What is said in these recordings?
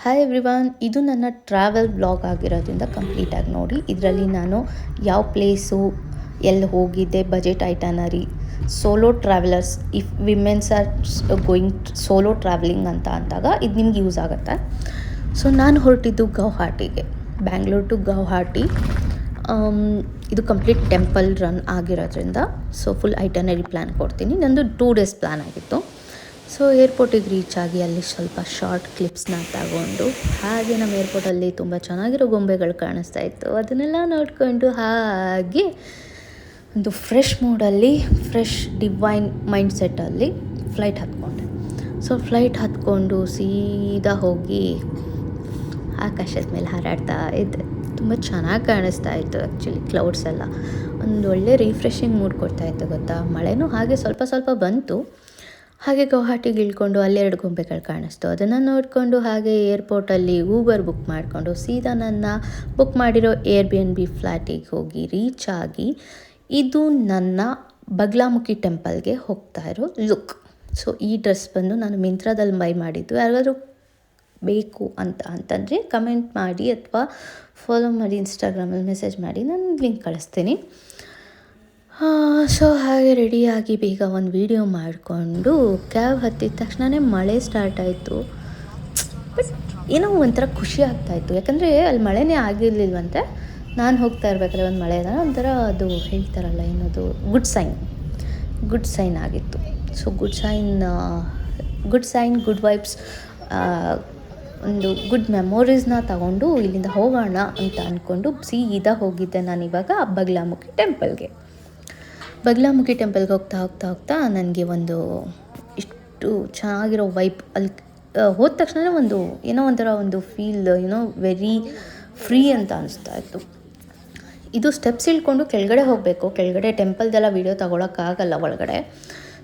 Hi everyone, ಇದು ನನ್ನ travel blog ಆಗಿರೋದ್ರಿಂದ ಕಂಪ್ಲೀಟಾಗಿ ನೋಡಿ. ಇದರಲ್ಲಿ ನಾನು ಯಾವ ಪ್ಲೇಸು, ಎಲ್ಲಿ ಹೋಗಿದ್ದೆ, budget itinerary, solo travellers, if womens are going solo travelling ಅಂತ ಅಂದಾಗ ಇದು ನಿಮ್ಗೆ ಯೂಸ್ ಆಗುತ್ತೆ. ಸೊ ನಾನು ಹೊರಟಿದ್ದು ಗೌಹಾಟಿಗೆ, ಬ್ಯಾಂಗ್ಳೂರ್ ಟು ಗೌಹಾಟಿ. ಇದು ಕಂಪ್ಲೀಟ್ ಟೆಂಪಲ್ ರನ್ ಆಗಿರೋದ್ರಿಂದ ಸೊ ಫುಲ್ ಐಟನರಿ ಪ್ಲ್ಯಾನ್ ಕೊಡ್ತೀನಿ. ನಂದು 2 days ಪ್ಲ್ಯಾನ್ ಆಗಿತ್ತು. ಸೊ ಏರ್ಪೋರ್ಟಿಗೆ ರೀಚ್ ಆಗಿ ಅಲ್ಲಿ ಸ್ವಲ್ಪ ಶಾರ್ಟ್ ಕ್ಲಿಪ್ಸ್ನ ತಗೊಂಡು, ಹಾಗೆ ನಮ್ಮ ಏರ್ಪೋರ್ಟಲ್ಲಿ ತುಂಬ ಚೆನ್ನಾಗಿರೋ ಗೊಂಬೆಗಳು ಕಾಣಿಸ್ತಾ ಇತ್ತು. ಅದನ್ನೆಲ್ಲ ನೋಡಿಕೊಂಡು ಹಾಗೆ ಒಂದು ಫ್ರೆಶ್ ಮೂಡಲ್ಲಿ, ಫ್ರೆಶ್ ಡಿವೈನ್ ಮೈಂಡ್ ಸೆಟ್ಟಲ್ಲಿ ಫ್ಲೈಟ್ ಹತ್ಕೊಂಡೆ. ಸೊ ಫ್ಲೈಟ್ ಹತ್ಕೊಂಡು ಸೀದಾ ಹೋಗಿ ಆಕಾಶದ ಮೇಲೆ ಹಾರಾಡ್ತಾ ಇದ್ದೆ. ತುಂಬ ಚೆನ್ನಾಗಿ ಕಾಣಿಸ್ತಾ ಇತ್ತು. ಆ್ಯಕ್ಚುಲಿ ಕ್ಲೌಡ್ಸ್ ಎಲ್ಲ ಒಂದು ಒಳ್ಳೆ ರಿಫ್ರೆಶಿಂಗ್ ಮೂಡ್ ಕೊಡ್ತಾಯಿತ್ತು ಗೊತ್ತಾ. ಮಳೆನೂ ಹಾಗೆ ಸ್ವಲ್ಪ ಸ್ವಲ್ಪ ಬಂತು. ಹಾಗೆ ಗೌಹಾಟಿಗೆ ಇಳ್ಕೊಂಡು ಅಲ್ಲಿ 2 ಗೊಂಬೆಗಳು ಕಾಣಿಸ್ತು. ಅದನ್ನು ನೋಡಿಕೊಂಡು ಹಾಗೆ ಏರ್ಪೋರ್ಟಲ್ಲಿ ಊಬರ್ ಬುಕ್ ಮಾಡಿಕೊಂಡು ಸೀದಾ ನನ್ನ ಬುಕ್ ಮಾಡಿರೋ Airbnb ಫ್ಲ್ಯಾಟಿಗೆ ಹೋಗಿ ರೀಚ್ ಆಗಿ, ಇದು ನನ್ನ ಬಗ್ಲಾಮುಖಿ ಟೆಂಪಲ್ಗೆ ಹೋಗ್ತಾ ಇರೋ ಲುಕ್. ಸೊ ಈ ಡ್ರೆಸ್ ಬಂದು ನಾನು ಮಿಂತ್ರಾದಲ್ಲಿ ಬೈ ಮಾಡಿದ್ದು. ಯಾರಾದರೂ ಬೇಕು ಅಂತಂದರೆ ಕಮೆಂಟ್ ಮಾಡಿ ಅಥವಾ ಫಾಲೋ ಮಾಡಿ, ಇನ್ಸ್ಟಾಗ್ರಾಮಲ್ಲಿ ಮೆಸೇಜ್ ಮಾಡಿ, ನಾನು ಲಿಂಕ್ ಕಳಿಸ್ತೀನಿ. ಸೊ ಹಾಗೆ ರೆಡಿಯಾಗಿ ಬೇಗ ಒಂದು ವೀಡಿಯೋ ಮಾಡಿಕೊಂಡು ಕ್ಯಾಬ್ ಹತ್ತಿದ ತಕ್ಷಣವೇ ಮಳೆ ಸ್ಟಾರ್ಟ್ ಆಯಿತು. ಬಟ್ ಏನೋ ಒಂಥರ ಖುಷಿ ಆಗ್ತಾಯಿತ್ತು, ಯಾಕಂದರೆ ಅಲ್ಲಿ ಮಳೆನೇ ಆಗಿರಲಿಲ್ವಂತೆ. ನಾನು ಹೋಗ್ತಾ ಇರ್ಬೇಕಾದ್ರೆ ಒಂದು ಮಳೆ ಒಂಥರ ಅದು ಹೇಳ್ತಾರಲ್ಲ, ಏನದು ಗುಡ್ ಸೈನ್ ಆಗಿತ್ತು. So good sign, good vibes, ಒಂದು ಗುಡ್ ಮೆಮೊರೀಸ್ನ ತಗೊಂಡು ಇಲ್ಲಿಂದ ಹೋಗೋಣ ಅಂತ ಅಂದ್ಕೊಂಡು ಸೀದಾ ಹೋಗಿದ್ದೆ ನಾನು ಇವಾಗ ಬಗ್ಲಾಮುಖಿ ಟೆಂಪಲ್ಗೆ. ಬಗ್ಲಾಮುಖಿ ಟೆಂಪಲ್ಗೆ ಹೋಗ್ತಾ ನನಗೆ ಒಂದು ಇಷ್ಟು ಚೆನ್ನಾಗಿರೋ ವೈಬ್, ಅಲ್ಲಿ ಹೋದ ತಕ್ಷಣ ಏನೋ ಒಂಥರ ಒಂದು ಫೀಲ್, ವೆರಿ ಫ್ರೀ ಅಂತ ಅನಿಸ್ತಾ ಇತ್ತು. ಇದು ಸ್ಟೆಪ್ಸ್ ಇಳ್ಕೊಂಡು ಕೆಳಗಡೆ ಹೋಗಬೇಕು. ಕೆಳಗಡೆ ಟೆಂಪಲ್ದೆಲ್ಲ ವೀಡಿಯೋ ತಗೊಳಕ್ಕಾಗಲ್ಲ ಒಳಗಡೆ.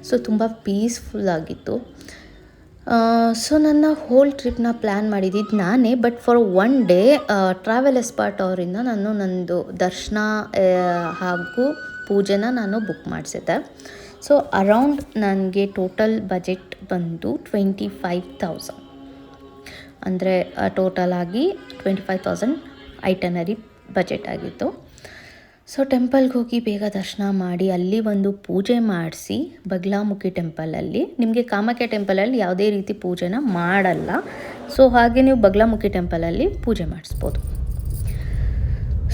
ಸೊ ತುಂಬ ಪೀಸ್ಫುಲ್ ಆಗಿತ್ತು. ಸೊ ನನ್ನ ಹೋಲ್ ಟ್ರಿಪ್ನ ಪ್ಲ್ಯಾನ್ ಮಾಡಿದ್ದು ನಾನೇ, ಬಟ್ ಫಾರ್ 1 day ಟ್ರಾವೆಲ್ ಎಸ್ಪಾರ್ಟ್ ಅವರಿಂದ ನಂದು ದರ್ಶನ ಹಾಗೂ ಪೂಜೆನ ನಾನು ಬುಕ್ ಮಾಡಿಸಿದ್ದೆ. ಸೊ ಅರೌಂಡ್ ನನಗೆ ಟೋಟಲ್ ಬಜೆಟ್ ಬಂದು 25,000, ಅಂದರೆ ಟೋಟಲ್ ಆಗಿ 25,000 ಐಟನರಿ ಬಜೆಟ್ ಆಗಿತ್ತು. ಸೊ ಟೆಂಪಲ್ಗೆ ಹೋಗಿ ಬೇಗ ದರ್ಶನ ಮಾಡಿ ಅಲ್ಲಿ ಒಂದು ಪೂಜೆ ಮಾಡಿಸಿ, ಬಗ್ಲಾಮುಖಿ ಟೆಂಪಲಲ್ಲಿ, ನಿಮಗೆ ಕಾಮಾಖ್ಯ ಟೆಂಪಲಲ್ಲಿ ಯಾವುದೇ ರೀತಿ ಪೂಜೆನ ಮಾಡಲ್ಲ. ಸೊ ಹಾಗೆ ನೀವು ಬಗ್ಲಾಮುಖಿ ಟೆಂಪಲಲ್ಲಿ ಪೂಜೆ ಮಾಡಿಸ್ಬೋದು.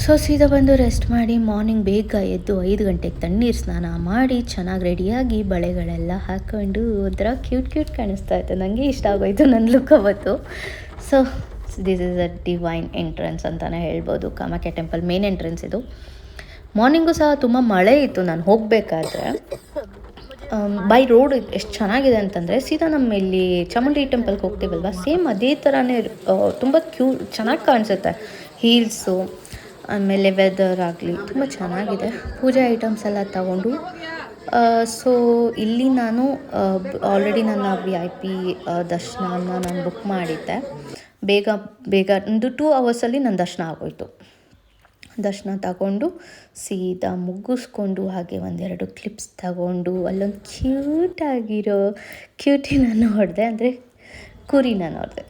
ಸೊ ಸೀದಾ ಬಂದು ರೆಸ್ಟ್ ಮಾಡಿ ಮಾರ್ನಿಂಗ್ ಬೇಗ ಎದ್ದು 5 ಗಂಟೆಗೆ ತಣ್ಣೀರು ಸ್ನಾನ ಮಾಡಿ ಚೆನ್ನಾಗಿ ರೆಡಿಯಾಗಿ ಬಳೆಗಳೆಲ್ಲ ಹಾಕ್ಕೊಂಡು ಒಂಥರ ಕ್ಯೂಟ್ ಕಾಣಿಸ್ತಾ ಇತ್ತು. ನನಗೆ ಇಷ್ಟ ಆಗೋಯ್ತು ನನ್ನ ಲುಕ್ ಅವತ್ತು. So this is a divine entrance ಅಂತಲೇ ಹೇಳ್ಬೋದು. ಕಾಮಾಖ್ಯ ಟೆಂಪಲ್ ಮೇನ್ ಎಂಟ್ರೆನ್ಸ್ ಇದು. ಮಾರ್ನಿಂಗು ಸಹ ತುಂಬ ಮಳೆ ಇತ್ತು ನಾನು ಹೋಗಬೇಕಾದ್ರೆ. ಬೈ ರೋಡ್ ಎಷ್ಟು ಚೆನ್ನಾಗಿದೆ ಅಂತಂದರೆ, ಸೀದಾ ನಮ್ಮ ಇಲ್ಲಿ ಚಾಮುಂಡಿ ಟೆಂಪಲ್ಗೆ ಹೋಗ್ತೀವಲ್ವ, ಸೇಮ್ ಅದೇ ಥರನೇ ತುಂಬ ಚೆನ್ನಾಗಿ ಕಾಣಿಸುತ್ತೆ. ಹೀಲ್ಸು, ಆಮೇಲೆ ವೆದರ್ ಆಗಲಿ ತುಂಬ ಚೆನ್ನಾಗಿದೆ. ಪೂಜೆ ಐಟಮ್ಸ್ ಎಲ್ಲ ತಗೊಂಡು, ಸೊ ಇಲ್ಲಿ ನಾನು ಆಲ್ರೆಡಿ ನನ್ನ VIP ದರ್ಶನನ ನಾನು ಬುಕ್ ಮಾಡಿದ್ದೆ. ಬೇಗ ಒಂದು 2 hours ನನ್ನ ದರ್ಶನ ಆಗೋಯಿತು. ದರ್ಶನ ತಗೊಂಡು ಸೀದಾ ಮುಗಿಸ್ಕೊಂಡು ಹಾಗೆ 1-2 ಕ್ಲಿಪ್ಸ್ ತಗೊಂಡು ಅಲ್ಲೊಂದು ಕ್ಯೂಟಿನ ನೋಡಿದೆ, ಅಂದರೆ ಕುರಿನ ನೋಡಿದೆ,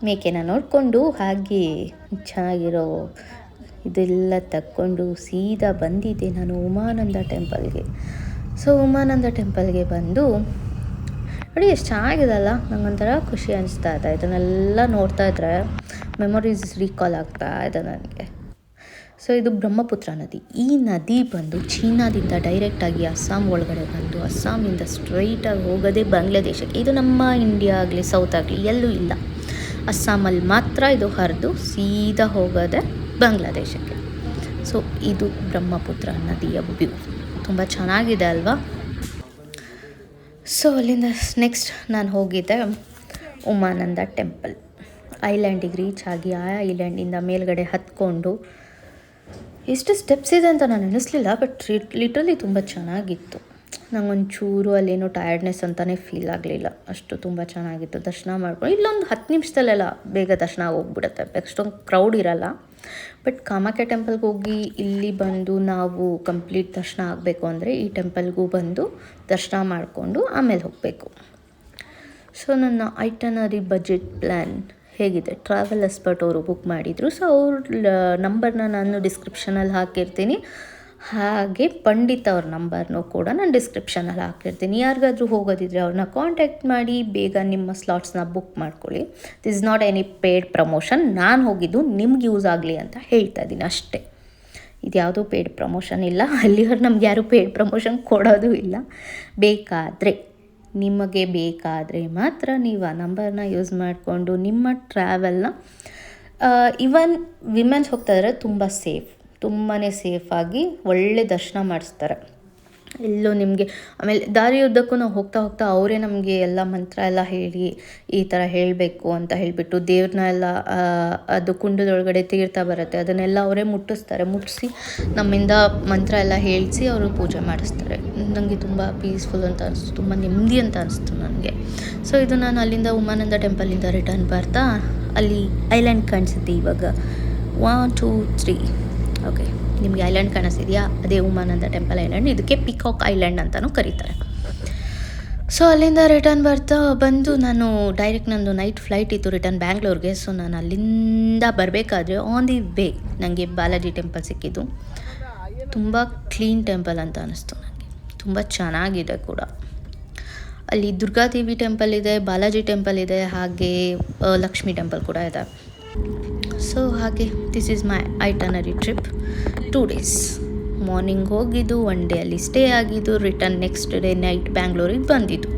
ಮೇಕೆನ ನೋಡಿಕೊಂಡು ಹಾಗೆ ಚೆನ್ನಾಗಿರೋ ಇದೆಲ್ಲ ತಕ್ಕೊಂಡು ಸೀದಾ ಬಂದಿದ್ದೆ ನಾನು ಉಮಾನಂದ ಟೆಂಪಲ್ಗೆ. ಸೊ ಉಮಾನಂದ ಟೆಂಪಲ್ಗೆ ಬಂದು ನೋಡಿ ಎಷ್ಟು ಚೆನ್ನಾಗಿದೆಲ್ಲ, ನಂಗೊಂಥರ ಖುಷಿ ಅನಿಸ್ತಾ ಇದೆ. ಇದನ್ನೆಲ್ಲ ನೋಡ್ತಾ ಇದ್ರೆ ಮೆಮೊರೀಸ್ ರೀಕಾಲ್ ಆಗ್ತಾ ಇದೆ ನನಗೆ. ಸೊ ಇದು ಬ್ರಹ್ಮಪುತ್ರ ನದಿ. ಈ ನದಿ ಬಂದು ಚೀನಾದಿಂದ ಡೈರೆಕ್ಟಾಗಿ ಅಸ್ಸಾಂ ಒಳಗಡೆ ಬಂದು, ಅಸ್ಸಾಮಿಂದ ಸ್ಟ್ರೈಟಾಗಿ ಹೋಗೋದೇ ಬಾಂಗ್ಲಾದೇಶಕ್ಕೆ. ಇದು ನಮ್ಮ ಇಂಡಿಯಾ ಆಗಲಿ ಸೌತ್ ಆಗಲಿ ಎಲ್ಲೂ ಇಲ್ಲ, ಅಸ್ಸಾಮಲ್ಲಿ ಮಾತ್ರ ಇದು ಹರಿದು ಸೀದಾ ಹೋಗೋದೆ ಬಾಂಗ್ಲಾದೇಶಕ್ಕೆ. ಸೊ ಇದು ಬ್ರಹ್ಮಪುತ್ರ ನದಿಯ ವ್ಯೂ ತುಂಬ ಚೆನ್ನಾಗಿದೆ ಅಲ್ವಾ. ಸೊ ಅಲ್ಲಿಂದ ನೆಕ್ಸ್ಟ್ ನಾನು ಹೋಗಿದ್ದೆ ಉಮಾನಂದ ಟೆಂಪಲ್. ಐಲ್ಯಾಂಡಿಗೆ ರೀಚ್ ಆಗಿ ಆ ಐಲ್ಯಾಂಡಿಂದ ಮೇಲ್ಗಡೆ ಹತ್ಕೊಂಡು, ಎಷ್ಟು ಸ್ಟೆಪ್ಸ್ ಇದೆ ಅಂತ ನಾನು ಎಣಿಸ್ಲಿಲ್ಲ, ಬಟ್ ಲಿಟ್ರಲಿ ತುಂಬ ಚೆನ್ನಾಗಿತ್ತು. ನಂಗೊಂಚೂರು ಅಲ್ಲೇನೋ ಟಯರ್ಡ್ನೆಸ್ ಅಂತಲೇ ಫೀಲ್ ಆಗಲಿಲ್ಲ, ಅಷ್ಟು ತುಂಬ ಚೆನ್ನಾಗಿತ್ತು. ದರ್ಶನ ಮಾಡ್ಕೊಂಡು ಇಲ್ಲೊಂದು 10 ನಿಮಿಷದಲ್ಲೆಲ್ಲ ಬೇಗ ದರ್ಶನ ಹೋಗ್ಬಿಡುತ್ತೆ, ಅಷ್ಟೊಂದು ಕ್ರೌಡ್ ಇರಲ್ಲ. ಬಟ್ ಕಾಮಾಖ್ಯ ಟೆಂಪಲ್ಗೆ ಹೋಗಿ ಇಲ್ಲಿ ಬಂದು ನಾವು ಕಂಪ್ಲೀಟ್ ದರ್ಶನ ಆಗಬೇಕು ಅಂದರೆ ಈ ಟೆಂಪಲ್ಗೂ ಬಂದು ದರ್ಶನ ಮಾಡಿಕೊಂಡು ಆಮೇಲೆ ಹೋಗಬೇಕು. ಸೊ ನನ್ನ ಐಟನರಿ ಬಜೆಟ್ ಪ್ಲ್ಯಾನ್ ಹೇಗಿದೆ ಟ್ರಾವೆಲ್ ಎಕ್ಸ್ಪರ್ಟ್ ಅವರು ಬುಕ್ ಮಾಡಿದರು. ಸೊ ಅವ್ರ ನಂಬರ್ನ ನಾನು ಡಿಸ್ಕ್ರಿಪ್ಷನಲ್ಲಿ ಹಾಕಿರ್ತೀನಿ. ಹಾಗೆ ಪಂಡಿತ್ ಅವ್ರ ನಂಬರ್ನೂ ಕೂಡ ನಾನು ಡಿಸ್ಕ್ರಿಪ್ಷನಲ್ಲಿ ಹಾಕಿರ್ತೀನಿ. ಯಾರಿಗಾದ್ರೂ ಹೋಗೋದಿದ್ರೆ ಅವ್ರನ್ನ ಕಾಂಟ್ಯಾಕ್ಟ್ ಮಾಡಿ ಬೇಗ ನಿಮ್ಮ ಸ್ಲಾಟ್ಸ್ನ ಬುಕ್ ಮಾಡ್ಕೊಳ್ಳಿ. This not any paid promotion. ನಾನು ಹೋಗಿದ್ದು ನಿಮ್ಗೆ ಯೂಸ್ ಆಗಲಿ ಅಂತ ಹೇಳ್ತಾ ಇದ್ದೀನಿ ಅಷ್ಟೇ. ಇದು ಯಾವುದೂ ಪೇಯ್ಡ್ ಪ್ರಮೋಷನ್ ಇಲ್ಲ. ಅಲ್ಲಿವರೆಗೆ ನಮ್ಗೆ ಯಾರೂ ಪೇಯ್ಡ್ ಪ್ರಮೋಷನ್ ಕೊಡೋದು ಇಲ್ಲ. ನಿಮಗೆ ಬೇಕಾದರೆ ಮಾತ್ರ ನೀವು ಆ ನಂಬರ್ನ ಯೂಸ್ ಮಾಡಿಕೊಂಡು ನಿಮ್ಮ ಟ್ರಾವೆಲ್ನ ಇವನ್ ವಿಮೆನ್ಸ್ ಹೋಗ್ತಾ ಇದ್ದಾರೆ ತುಂಬ ತುಂಬಾ ಸೇಫಾಗಿ ಒಳ್ಳೆ ದರ್ಶನ ಮಾಡಿಸ್ತಾರೆ. ಎಲ್ಲೋ ನಿಮಗೆ ಆಮೇಲೆ ದಾರಿಯುದ್ದಕ್ಕೂ ನಾವು ಹೋಗ್ತಾ ಅವರೇ ನಮಗೆ ಎಲ್ಲ ಮಂತ್ರ ಎಲ್ಲ ಹೇಳಿ ಈ ಥರ ಹೇಳಬೇಕು ಅಂತ ಹೇಳಿಬಿಟ್ಟು ದೇವ್ರನ್ನ ಎಲ್ಲ ಅದು ಕುಂಡದೊಳಗಡೆ ತೀರ್ಥ ಬರುತ್ತೆ ಅದನ್ನೆಲ್ಲ ಅವರೇ ಮುಟ್ಟಿಸಿ ನಮ್ಮಿಂದ ಮಂತ್ರ ಎಲ್ಲ ಹೇಳಿಸಿ ಅವರು ಪೂಜೆ ಮಾಡಿಸ್ತಾರೆ. ನನಗೆ ತುಂಬ ಪೀಸ್ಫುಲ್ ಅಂತ ಅನಿಸ್ತು, ತುಂಬ ನೆಮ್ಮದಿ ಅಂತ ಅನಿಸ್ತು ನನಗೆ. ಸೊ ಇದು ನಾನು ಅಲ್ಲಿಂದ ಉಮಾನಂದ ಟೆಂಪಲಿಂದ ರಿಟರ್ನ್ ಬರ್ತಾ ಅಲ್ಲಿ ಐಲ್ಯಾಂಡ್ ಕಾಣಿಸುತ್ತೆ ಇವಾಗ 1 2 3 ಓಕೆ. ನಿಮಗೆ ಐಲ್ಯಾಂಡ್ ಕಾಣಿಸ್ತಿದೆಯಾ? ಅದೇ ಉಮಾನಂದ ಟೆಂಪಲ್ ಐಲ್ಯಾಂಡ್. ಇದಕ್ಕೆ ಪಿಕಾಕ್ ಐಲ್ಯಾಂಡ್ ಅಂತಲೂ ಕರೀತಾರೆ. ಸೊ ಅಲ್ಲಿಂದ ರಿಟರ್ನ್ ಬಂದು ನಾನು ಡೈರೆಕ್ಟ್ ನಂದು ನೈಟ್ ಫ್ಲೈಟ್ ಇತ್ತು ರಿಟರ್ನ್ ಬ್ಯಾಂಗ್ಳೂರ್ಗೆ. ಸೊ ನಾನು ಅಲ್ಲಿಂದ ಬರಬೇಕಾದ್ರೆ ಆನ್ ದಿ ವೇ ನನಗೆ ಬಾಲಾಜಿ ಟೆಂಪಲ್ ಸಿಕ್ಕಿದ್ದು. ತುಂಬ ಕ್ಲೀನ್ ಟೆಂಪಲ್ ಅಂತ ಅನ್ನಿಸ್ತು ನನಗೆ, ತುಂಬ ಚೆನ್ನಾಗಿದೆ ಕೂಡ. ಅಲ್ಲಿ ದುರ್ಗಾದೇವಿ ಟೆಂಪಲ್ ಇದೆ, ಬಾಲಾಜಿ ಟೆಂಪಲ್ ಇದೆ, ಹಾಗೆ ಲಕ್ಷ್ಮೀ ಟೆಂಪಲ್ ಕೂಡ ಇದೆ. ಸೊ ಹಾಗೆ this is my itinerary trip 2 days. Morning ಹೋಗಿದ್ದು, 1 day ಅಲ್ಲಿ ಸ್ಟೇ ಆಗಿದ್ದು, ರಿಟರ್ನ್ ನೆಕ್ಸ್ಟ್ ಡೇ ನೈಟ್ ಬ್ಯಾಂಗ್ಳೂರಿಗೆ ಬಂದಿದ್ದು.